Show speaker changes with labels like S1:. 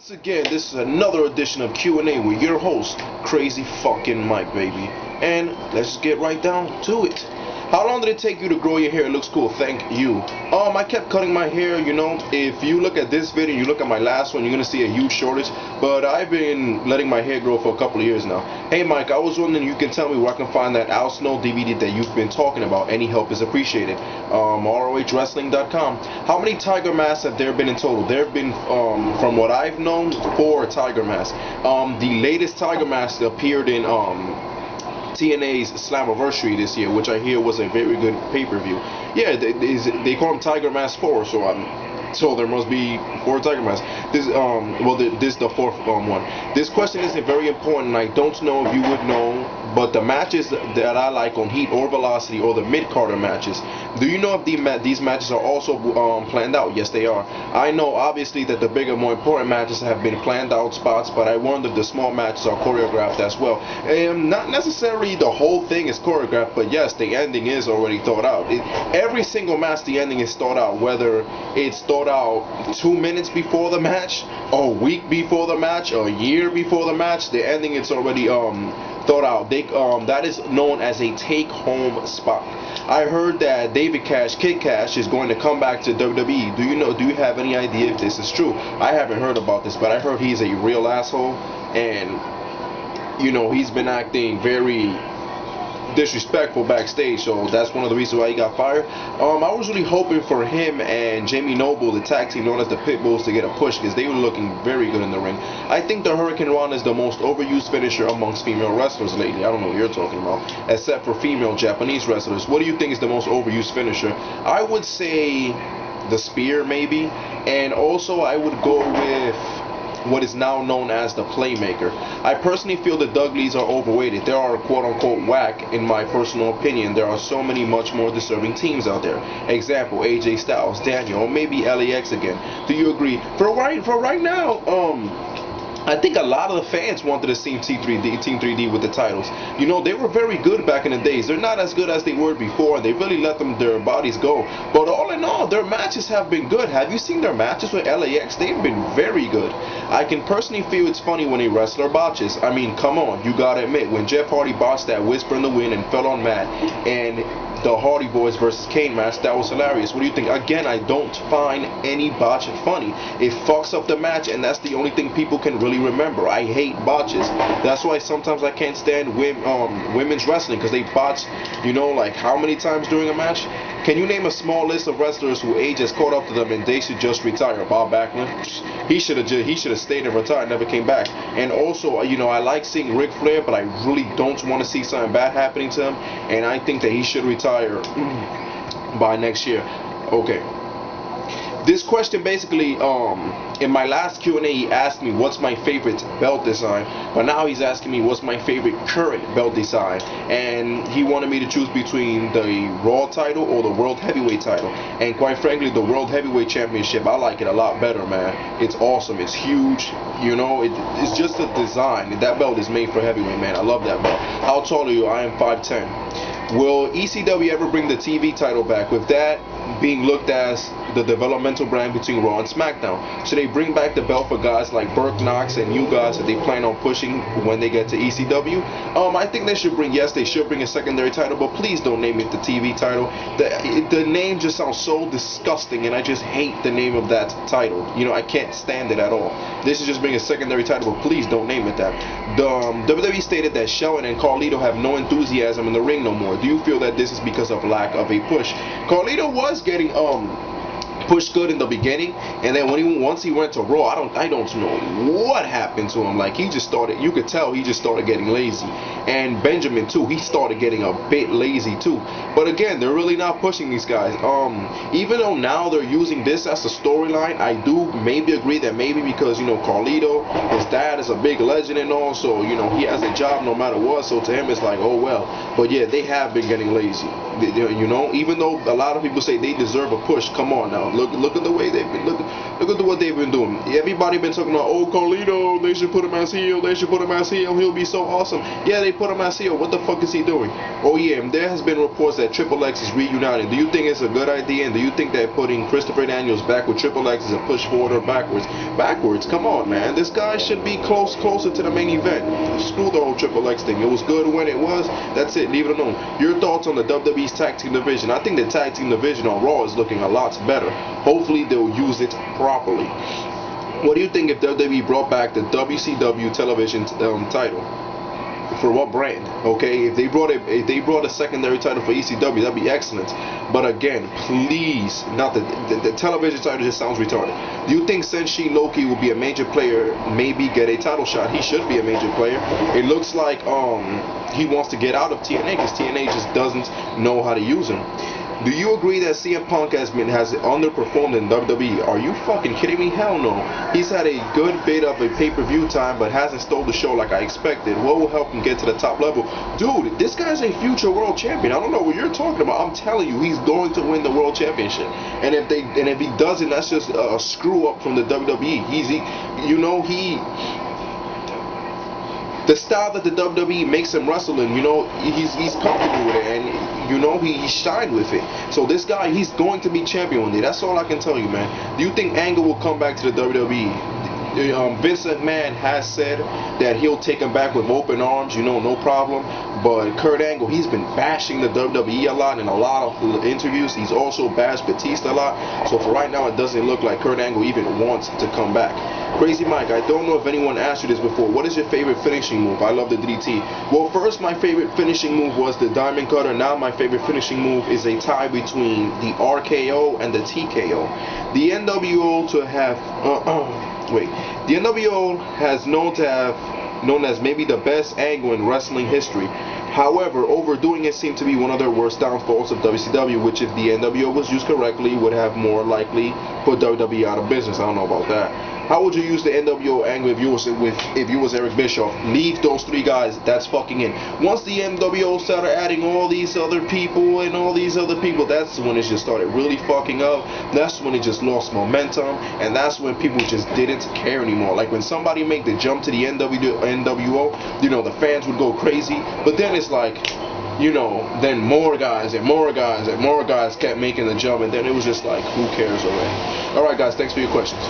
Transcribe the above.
S1: Once again, this is another edition of Q&A with your host, Crazy Fucking Mike, baby. And let's just get right down to it. How long did it take you to grow your hair? It looks cool, thank you. I kept cutting my hair, you know. If you look at this video, you look at my last one, you're gonna see a huge shortage. But I've been letting my hair grow for a couple of years now. Hey Mike, I was wondering if you can tell me where I can find that Al Snow DVD that you've been talking about. Any help is appreciated. ROHWrestling.com. How many Tiger masks have there been in total? There have been, from what I've known, 4 Tiger masks. The latest Tiger mask appeared in TNA's Slammiversary this year, which I hear was a very good pay-per-view. Yeah, they call him Tiger Mask 4, so there must be 4 Tiger Masks. This is the 4th one. This question isn't very important, and I don't know if you would know, but the matches that I like on Heat or Velocity or the mid-carder matches, do you know if these matches are also planned out? Yes, they are. I know, obviously, that the bigger, more important matches have been planned out spots, but I wonder if the small matches are choreographed as well. Not necessarily the whole thing is choreographed, but yes, the ending is already thought out. Every single match, the ending is thought out, whether it's thought out 2 minutes before the match, a week before the match, a year before the match. The ending is already thought out. That is known as a take-home spot. I heard that David Cash, Kid Cash, is going to come back to WWE. Do you have any idea if this is true? I haven't heard about this, but I heard he's a real asshole, and you know, he's been acting very disrespectful backstage, so that's one of the reasons why he got fired. I was really hoping for him and Jamie Noble, the tag team known as the Pitbulls, to get a push because they were looking very good in the ring. I think the hurricana is the most overused finisher amongst female wrestlers lately. I don't know what you're talking about, except for female Japanese wrestlers. What do you think is the most overused finisher? I would say the spear, maybe, and also I would go with what is now known as the playmaker. I personally feel the Dudleys are overrated. They are quote-unquote whack, in my personal opinion. There are so many much more deserving teams out there. Example, AJ Styles, Daniel, or maybe LAX again. Do you agree? For right now, I think a lot of the fans wanted to see Team 3D with the titles. You know, they were very good back in the days. They're not as good as they were before, and they really let their bodies go. But all in all, their matches have been good. Have you seen their matches with LAX? They've been very good. I can personally feel it's funny when a wrestler botches. I mean, come on, you gotta admit, when Jeff Hardy botched that Whisper in the Wind and fell on Matt, and the Hardy Boys versus Kane match, that was hilarious. What do you think? Again, I don't find any botch funny. It fucks up the match, and that's the only thing people can really remember. I hate botches. That's why sometimes I can't stand women's wrestling, because they botch, you know, like how many times during a match? Can you name a small list of wrestlers who age has caught up to them and they should just retire? Bob Backlund, he should have stayed and retired, never came back. And also, you know, I like seeing Ric Flair, but I really don't want to see something bad happening to him, and I think that he should retire by next year. Okay. This question basically, in my last Q&A, he asked me what's my favorite belt design, but now he's asking me what's my favorite current belt design, and he wanted me to choose between the Raw title or the World Heavyweight title. And quite frankly, the World Heavyweight Championship, I like it a lot better, man. It's awesome. It's huge. You know, it's just a design. That belt is made for heavyweight, man. I love that belt. How tall are you? I am 5'10". Will ECW ever bring the TV title back, with that being looked as the developmental brand between Raw and SmackDown? Should they bring back the belt for guys like Burke, Knox, and you guys that they plan on pushing when they get to ECW? I think they should bring a secondary title, but please don't name it the TV title. The name just sounds so disgusting, and I just hate the name of that title. You know, I can't stand it at all. They should just bring a secondary title, but please don't name it that. WWE stated that Shelton and Carlito have no enthusiasm in the ring no more. Do you feel that this is because of lack of a push? Carlito was getting pushed good in the beginning, and then once he went to Raw, I don't know what happened to him. Like, he just started, you could tell he just started getting lazy. And Benjamin too, he started getting a bit lazy too. But again, they're really not pushing these guys. Even though now they're using this as a storyline, I do maybe agree that maybe because, you know, Carlito, his dad is a big legend and all, so, you know, he has a job no matter what, so to him it's like, oh well. But yeah, they have been getting lazy. You know, even though a lot of people say they deserve a push, come on now. Look at the way they've been look at what they've been doing. Everybody been talking about, oh, Carlito, they should put him as heel, they should put him as heel, he'll be so awesome. Yeah, they put him as heel. What the fuck is he doing? Oh yeah, and there has been reports that Triple X is reuniting. Do you think it's a good idea? And do you think that putting Christopher Daniels back with Triple X is a push forward or backwards? Backwards, come on, man. This guy should be closer to the main event. Screw the whole Triple X thing. It was good when it was. That's it. Leave it alone. Your thoughts on the WWE's tag team division? I think the tag team division on Raw is looking a lot better. Hopefully they'll use it properly. What do you think if WWE brought back the WCW television title? For what brand? Okay, if they brought a secondary title for ECW, that'd be excellent. But again, please, not the television title just sounds retarded. Do you think Senshi Loki will be a major player? Maybe get a title shot. He should be a major player. It looks like he wants to get out of TNA because TNA just doesn't know how to use him. Do you agree that CM Punk has underperformed in WWE? Are you fucking kidding me? Hell no. He's had a good bit of a pay-per-view time, but hasn't stole the show like I expected. What will help him get to the top level? Dude, this guy's a future world champion. I don't know what you're talking about. I'm telling you, he's going to win the world championship. And if he doesn't, that's just a screw up from the WWE. The style that the WWE makes him wrestle in, he's comfortable with it, and he shined with it. So this guy, he's going to be champion one day. That's all I can tell you, man. Do you think Angle will come back to the WWE? Vince McMahon has said that he'll take him back with open arms, no problem. But Kurt Angle, he's been bashing the WWE a lot in a lot of interviews. He's also bashed Batista a lot. So for right now, it doesn't look like Kurt Angle even wants to come back. Crazy Mike, I don't know if anyone asked you this before. What is your favorite finishing move? I love the DDT. Well, first my favorite finishing move was the Diamond Cutter. Now my favorite finishing move is a tie between the RKO and the TKO. The NWO to have the NWO has known as maybe the best angle in wrestling history. However, overdoing it seemed to be one of the worst downfalls of WCW, which if the NWO was used correctly would have more likely put WWE out of business. I don't know about that. How would you use the NWO angle if you was Eric Bischoff? Leave those three guys. That's fucking it. Once the NWO started adding all these other people, that's when it just started really fucking up. That's when it just lost momentum, and that's when people just didn't care anymore. Like when somebody made the jump to the NWO, the fans would go crazy. But then it's like, then more guys and more guys and more guys kept making the jump, and then it was just like, who cares already? Alright guys, thanks for your questions.